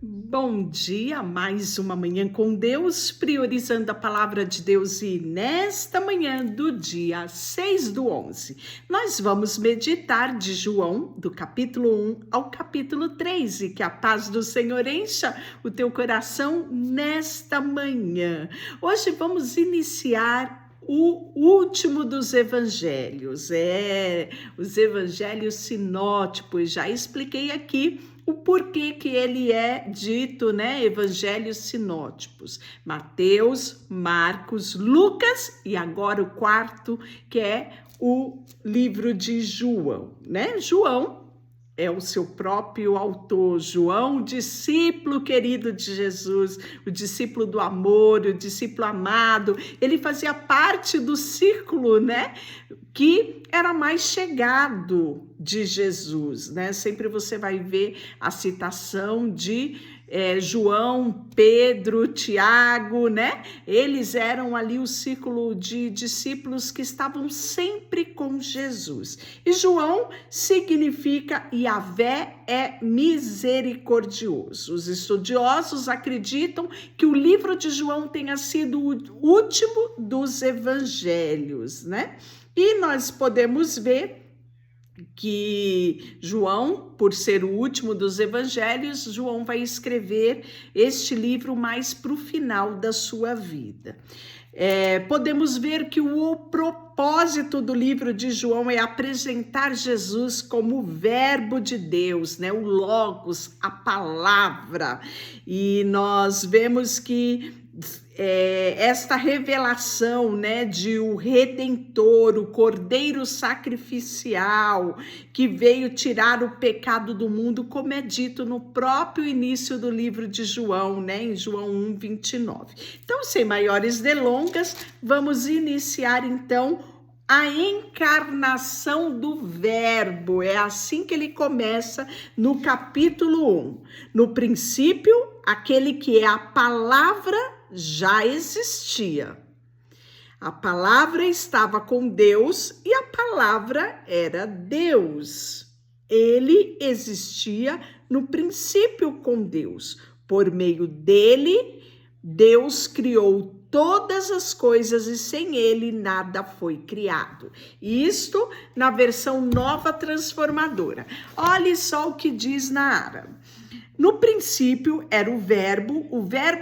Bom dia, mais uma manhã com Deus, priorizando a palavra de Deus, e nesta manhã do dia 6/11, nós vamos meditar de João, do capítulo 1 ao capítulo 3, e que a paz do Senhor encha o teu coração nesta manhã. Hoje vamos iniciar o último dos evangelhos, os evangelhos sinóticos. Já expliquei aqui o porquê que ele é dito, evangelhos sinóticos: Mateus, Marcos, Lucas e agora o quarto, que é o livro de João, João é o seu próprio autor. João, discípulo querido de Jesus, o discípulo do amor, o discípulo amado. Ele fazia parte do círculo, que era mais chegado de Jesus, Sempre você vai ver a citação de João, Pedro, Tiago, Eles eram ali o círculo de discípulos que estavam sempre com Jesus. E João significa Yahvé é misericordioso. Os estudiosos acreditam que o livro de João tenha sido o último dos evangelhos, E nós podemos ver que João, por ser o último dos evangelhos, João vai escrever este livro mais para o final da sua vida. Podemos ver que o propósito do livro de João é apresentar Jesus como o verbo de Deus, o Logos, a palavra. E nós vemos que esta revelação, de o Redentor, o Cordeiro sacrificial, que veio tirar o pecado do mundo, como é dito no próprio início do livro de João, em João 1:29. Então, sem maiores delongas, vamos iniciar então a encarnação do verbo. É assim que ele começa no capítulo 1. No princípio, aquele que é a palavra já existia. A palavra estava com Deus e a palavra era Deus. Ele existia no princípio com Deus. Por meio dele, Deus criou todas as coisas e sem ele nada foi criado. Isto na versão Nova Transformadora. Olhe só o que diz na árabe. No princípio era o verbo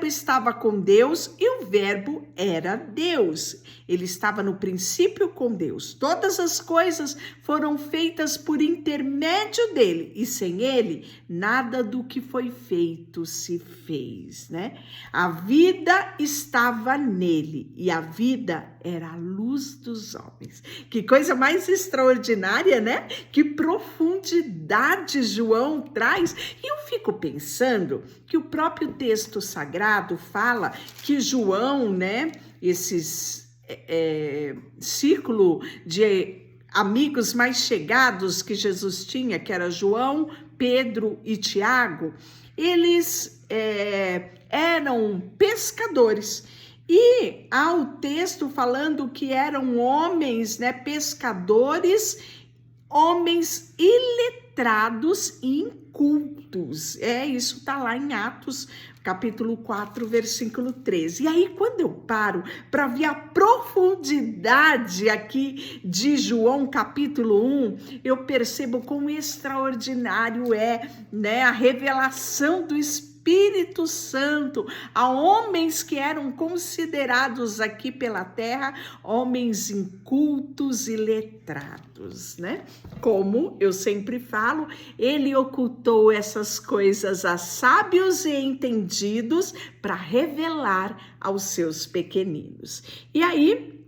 estava com Deus e o verbo era Deus. Ele estava no princípio com Deus. Todas as coisas foram feitas por intermédio dele e sem ele, nada do que foi feito se fez, A vida estava nele e a vida era a luz dos homens. Que coisa mais extraordinária, Que profundidade João traz. E eu fico pensando que o próprio texto sagrado fala que João, esses círculo de amigos mais chegados que Jesus tinha, que era João, Pedro e Tiago, eles eram pescadores. E há o texto falando que eram homens, pescadores, homens iletrados e incultos. Isso está lá em Atos, capítulo 4, versículo 13. E aí, quando eu paro para ver a profundidade aqui de João, capítulo 1, eu percebo quão extraordinário é, a revelação do Espírito Santo a homens que eram considerados aqui pela terra homens incultos e letrados, Como eu sempre falo, ele ocultou essas coisas a sábios e entendidos para revelar aos seus pequeninos. E aí,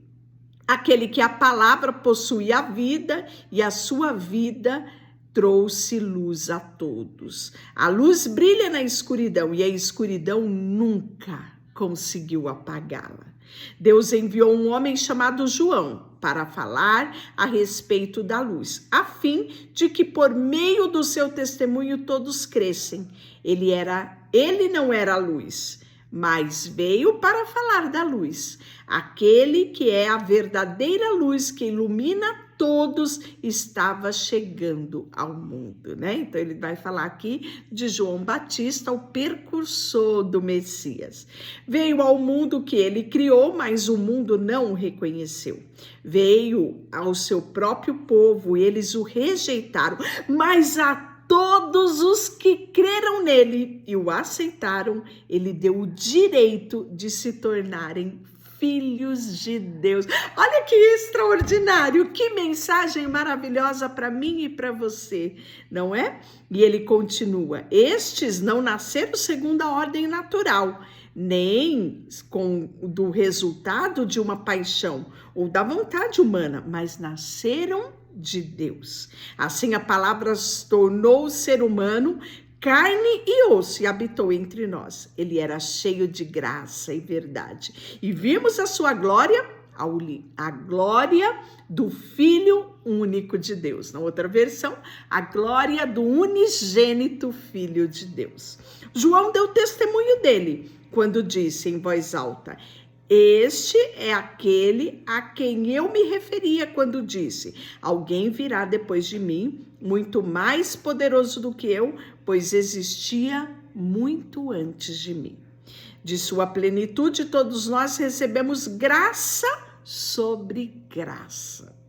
aquele que a palavra possui a vida e a sua vida trouxe luz a todos. A luz brilha na escuridão e a escuridão nunca conseguiu apagá-la. Deus enviou um homem chamado João para falar a respeito da luz, a fim de que por meio do seu testemunho todos crescem. Ele não era a luz, mas veio para falar da luz. Aquele que é a verdadeira luz que ilumina todos estava chegando ao mundo, né? Então ele vai falar aqui de João Batista, o precursor do Messias. Veio ao mundo que ele criou, mas o mundo não o reconheceu. Veio ao seu próprio povo e eles o rejeitaram, mas a todos os que creram nele e o aceitaram, ele deu o direito de se tornarem filhos de Deus. Olha que extraordinário, que mensagem maravilhosa para mim e para você, não é? E ele continua: estes não nasceram segundo a ordem natural, nem do resultado de uma paixão ou da vontade humana, mas nasceram de Deus. Assim a palavra se tornou ser humano, carne e osso, e habitou entre nós. Ele era cheio de graça e verdade. E vimos a sua glória, a glória do Filho único de Deus. Na outra versão, a glória do unigênito Filho de Deus. João deu testemunho dele quando disse em voz alta: este é aquele a quem eu me referia quando disse: alguém virá depois de mim, muito mais poderoso do que eu, pois existia muito antes de mim. De sua plenitude, todos nós recebemos graça sobre graça.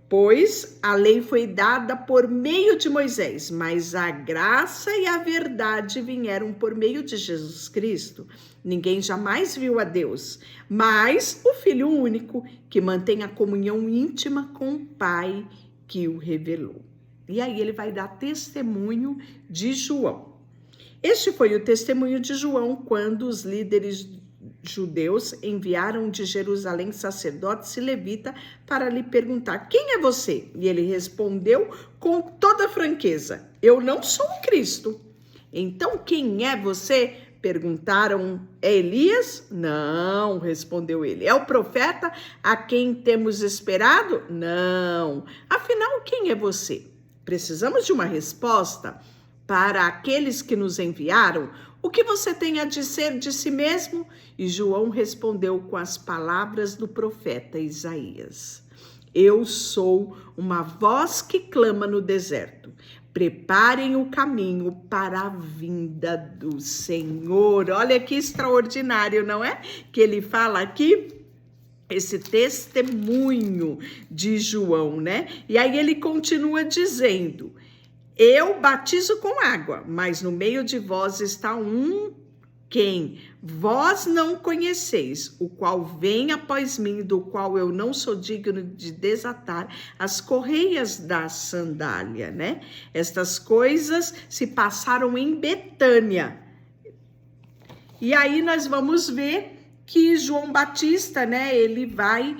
Pois a lei foi dada por meio de Moisés, mas a graça e a verdade vieram por meio de Jesus Cristo. Ninguém jamais viu a Deus, mas o Filho único, que mantém a comunhão íntima com o Pai que o revelou. E aí ele vai dar testemunho de João. Este foi o testemunho de João quando os líderes judeus enviaram de Jerusalém sacerdotes e levita para lhe perguntar: quem é você? E ele respondeu com toda franqueza: eu não sou o Cristo. Então quem é você? Perguntaram: é Elias? Não, respondeu ele. É o profeta a quem temos esperado? Não. Afinal, quem é você? Precisamos de uma resposta para aqueles que nos enviaram. O que você tem a dizer de si mesmo? E João respondeu com as palavras do profeta Isaías: eu sou uma voz que clama no deserto. Preparem o caminho para a vinda do Senhor. Olha que extraordinário, não é? Que ele fala aqui esse testemunho de João, né? E aí ele continua dizendo: eu batizo com água, mas no meio de vós está um quem vós não conheceis, o qual vem após mim, do qual eu não sou digno de desatar as correias da sandália, né? Estas coisas se passaram em Betânia. E aí nós vamos ver que João Batista, né, ele vai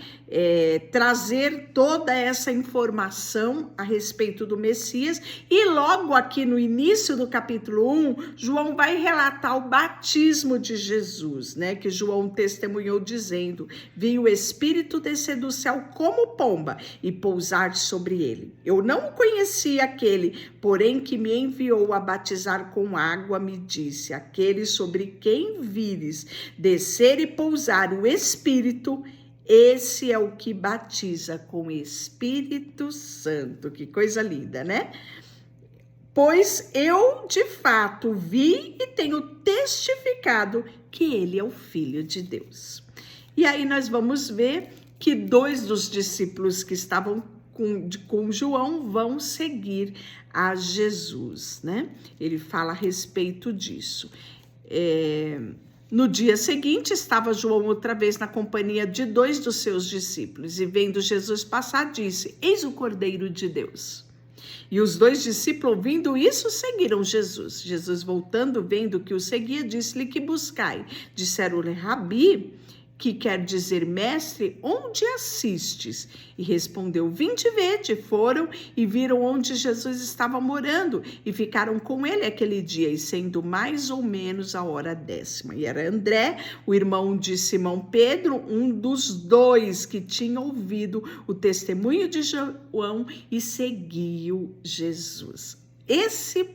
trazer toda essa informação a respeito do Messias, e logo aqui no início do capítulo 1, João vai relatar o batismo de Jesus, né, que João testemunhou dizendo: vi o Espírito descer do céu como pomba e pousar sobre ele. Eu não conhecia aquele, porém que me enviou a batizar com água, me disse: aquele sobre quem vires descer e pousar o Espírito, esse é o que batiza com o Espírito Santo. Que coisa linda, né? Pois eu, de fato, vi e tenho testificado que ele é o Filho de Deus. E aí nós vamos ver que 2 dos discípulos que estavam com João vão seguir a Jesus, né? Ele fala a respeito disso. No dia seguinte, estava João outra vez na companhia de 2 dos seus discípulos, e vendo Jesus passar, disse: eis o Cordeiro de Deus. E os 2 discípulos, ouvindo isso, seguiram Jesus. Jesus, voltando, vendo que o seguia, disse-lhe: que buscai? Disseram-lhe: Rabi, que quer dizer mestre, onde assistes? E respondeu: vinde vede. Foram e viram onde Jesus estava morando, e ficaram com ele aquele dia, e sendo mais ou menos a hora 10ª. E era André, o irmão de Simão Pedro, um dos 2 que tinha ouvido o testemunho de João e seguiu Jesus. Esse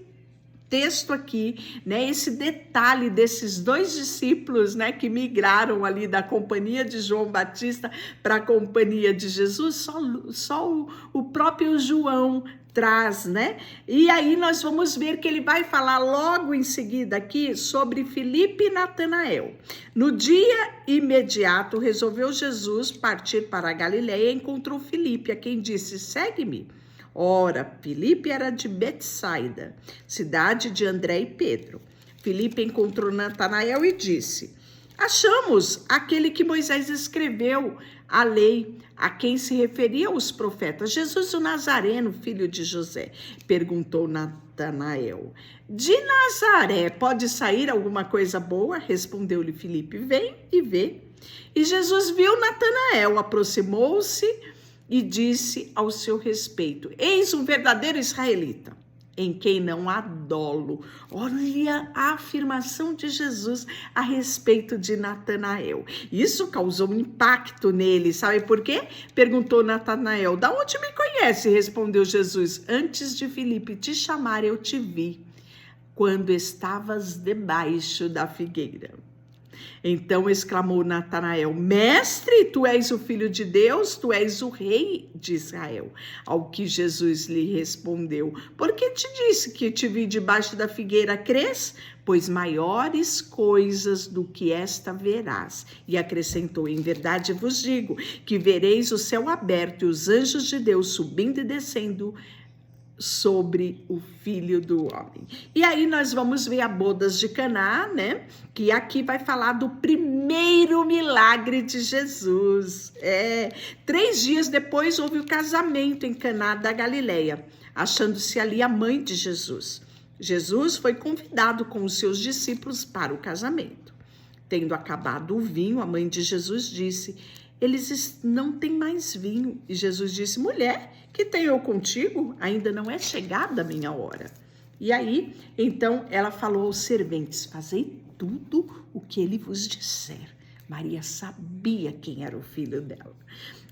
texto aqui, né, esse detalhe desses 2 discípulos, né, que migraram ali da companhia de João Batista para a companhia de Jesus, só o próprio João traz, né? E aí nós vamos ver que ele vai falar logo em seguida aqui sobre Filipe e Natanael. No dia imediato, resolveu Jesus partir para a Galileia e encontrou Filipe, a quem disse: segue-me. Ora, Filipe era de Betsaida, cidade de André e Pedro. Filipe encontrou Natanael e disse: achamos aquele que Moisés escreveu, a lei, a quem se referiam os profetas, Jesus o Nazareno, filho de José. Perguntou Natanael: de Nazaré pode sair alguma coisa boa? Respondeu-lhe Filipe: vem e vê. E Jesus viu Natanael, aproximou-se e disse ao seu respeito: eis um verdadeiro israelita, em quem não há dolo. Olha a afirmação de Jesus a respeito de Natanael. Isso causou um impacto nele, sabe por quê? Perguntou Natanael: da onde me conhece? Respondeu Jesus: antes de Filipe te chamar, eu te vi, quando estavas debaixo da figueira. Então exclamou Natanael: mestre, tu és o filho de Deus, tu és o rei de Israel. Ao que Jesus lhe respondeu: por que te disse que te vi debaixo da figueira, crês? Pois maiores coisas do que esta verás. E acrescentou: em verdade vos digo, que vereis o céu aberto e os anjos de Deus subindo e descendo sobre o Filho do Homem. E aí nós vamos ver a bodas de Caná, né? Que aqui vai falar do primeiro milagre de Jesus. 3 dias depois houve o casamento em Caná da Galileia, achando-se ali a mãe de Jesus. Jesus foi convidado com os seus discípulos para o casamento. Tendo acabado o vinho, a mãe de Jesus disse: eles não têm mais vinho. E Jesus disse: mulher, que tenho eu contigo? Ainda não é chegada a minha hora. E aí, então, ela falou aos serventes: fazei tudo o que ele vos disser. Maria sabia quem era o filho dela.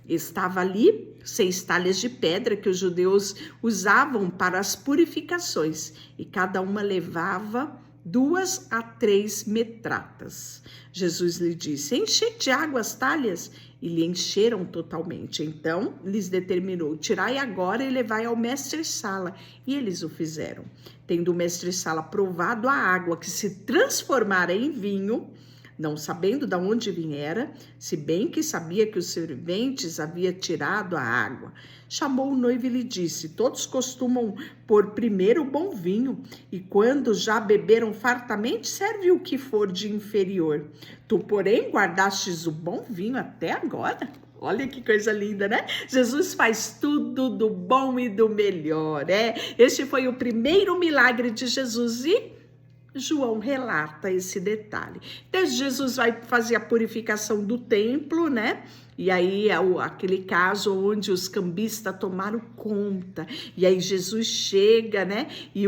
Estava ali 6 talhas de pedra que os judeus usavam para as purificações, e cada uma levava 2 a 3 metratas. Jesus lhe disse: enche de água as talhas. E lhe encheram totalmente. Então lhes determinou: tirai agora e levai ao mestre-sala. E eles o fizeram. Tendo o mestre-sala provado a água que se transformara em vinho, não sabendo de onde viera, se bem que sabia que os serventes haviam tirado a água, chamou o noivo e lhe disse: todos costumam pôr primeiro o bom vinho, e quando já beberam fartamente, serve o que for de inferior. Tu, porém, guardastes o bom vinho até agora. Olha que coisa linda, né? Jesus faz tudo do bom e do melhor, Este foi o primeiro milagre de Jesus e João relata esse detalhe. Então, Jesus vai fazer a purificação do templo, né? E aí aquele caso onde os cambistas tomaram conta. E aí Jesus chega, né? E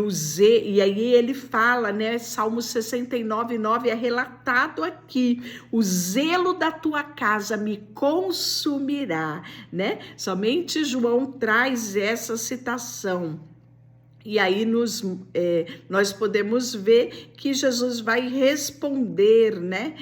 aí ele fala, né? Salmo 69:9 é relatado aqui: o zelo da tua casa me consumirá, né? Somente João traz essa citação. E aí nós podemos ver que Jesus vai responder, né,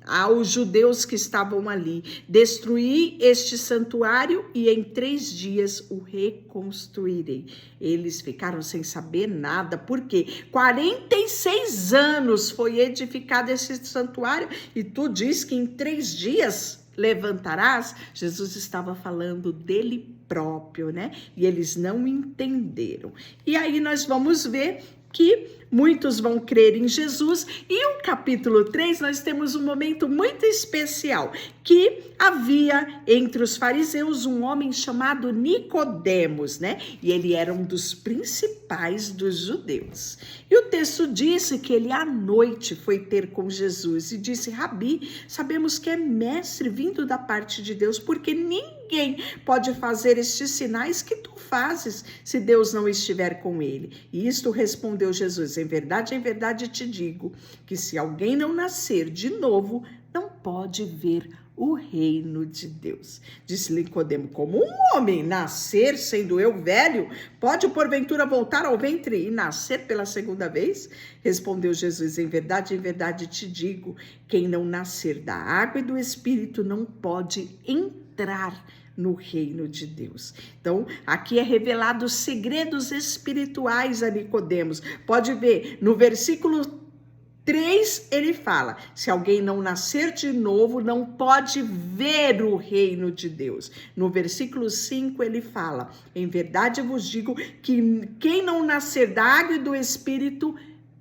aos judeus que estavam ali: destruí este santuário e em 3 dias o reconstruirei. Eles ficaram sem saber nada, porque 46 anos foi edificado esse santuário e tu diz que em 3 dias levantarás? Jesus estava falando dele próprio, né? E eles não entenderam. E aí nós vamos ver que muitos vão crer em Jesus. E o capítulo 3, nós temos um momento muito especial, que havia entre os fariseus um homem chamado Nicodemos, né? E ele era um dos principais dos judeus. E o texto disse que ele à noite foi ter com Jesus e disse: Rabi, sabemos que é mestre vindo da parte de Deus, porque ninguém pode fazer estes sinais que tu fazes se Deus não estiver com ele. E isto respondeu Jesus: em verdade te digo que se alguém não nascer de novo, não pode ver o reino de Deus. Disse Nicodemo: como um homem nascer sendo eu velho, pode porventura voltar ao ventre e nascer pela segunda vez? Respondeu Jesus: em verdade te digo, quem não nascer da água e do Espírito não pode entrar no reino de Deus. Então, aqui é revelado os segredos espirituais a Nicodemos. Pode ver, no versículo 3, ele fala: se alguém não nascer de novo, não pode ver o reino de Deus. No versículo 5, ele fala: em verdade eu vos digo que quem não nascer da água e do Espírito,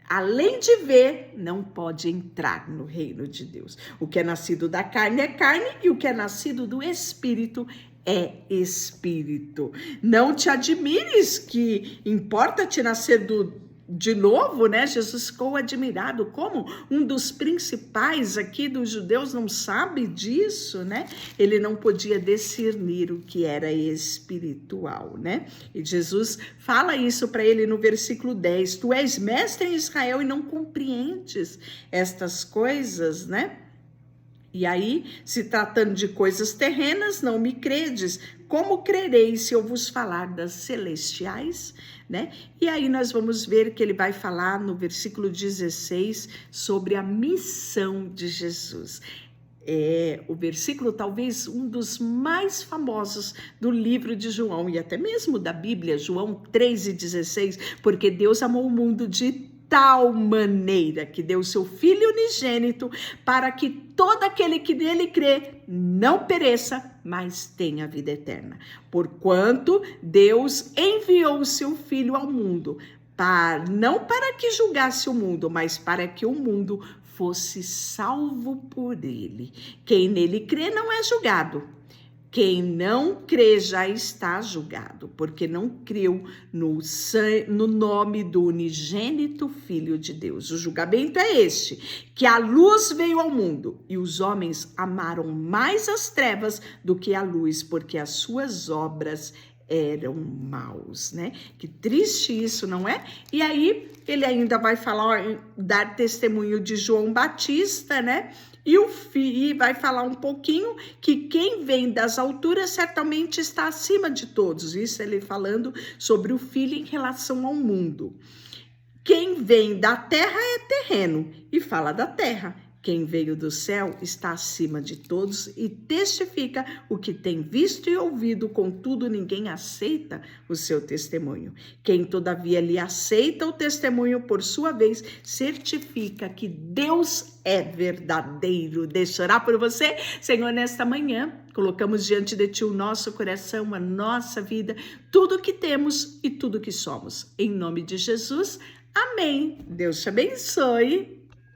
além de ver, não pode entrar no reino de Deus. O que é nascido da carne é carne, e o que é nascido do Espírito é espírito. Não te admires que importa te nascer de novo, né? Jesus ficou admirado. Como um dos principais aqui dos judeus não sabe disso, né? Ele não podia discernir o que era espiritual, né? E Jesus fala isso para ele no versículo 10. Tu és mestre em Israel e não compreendes estas coisas, né? E aí, se tratando de coisas terrenas, não me credes. Como crereis se eu vos falar das celestiais? Né? E aí nós vamos ver que ele vai falar no versículo 16 sobre a missão de Jesus. É o versículo talvez um dos mais famosos do livro de João e até mesmo da Bíblia, João 3,16, porque Deus amou o mundo de tal maneira que deu seu Filho unigênito para que todo aquele que nele crê não pereça, mas tenha vida eterna. Porquanto Deus enviou o seu Filho ao mundo, não para que julgasse o mundo, mas para que o mundo fosse salvo por ele. Quem nele crê não é julgado. Quem não crê já está julgado, porque não creu no nome do unigênito Filho de Deus. O julgamento é este, que a luz veio ao mundo e os homens amaram mais as trevas do que a luz, porque as suas obras eram maus, né? Que triste isso, não é? E aí ele ainda vai falar, dar testemunho de João Batista, né? E vai falar um pouquinho que quem vem das alturas certamente está acima de todos. Isso ele falando sobre o Filho em relação ao mundo. Quem vem da terra é terreno e fala da terra. Quem veio do céu está acima de todos e testifica o que tem visto e ouvido, contudo ninguém aceita o seu testemunho. Quem todavia lhe aceita o testemunho, por sua vez, certifica que Deus é verdadeiro. Deixa eu orar por você, Senhor, nesta manhã. Colocamos diante de Ti o nosso coração, a nossa vida, tudo que temos e tudo que somos. Em nome de Jesus, amém. Deus te abençoe.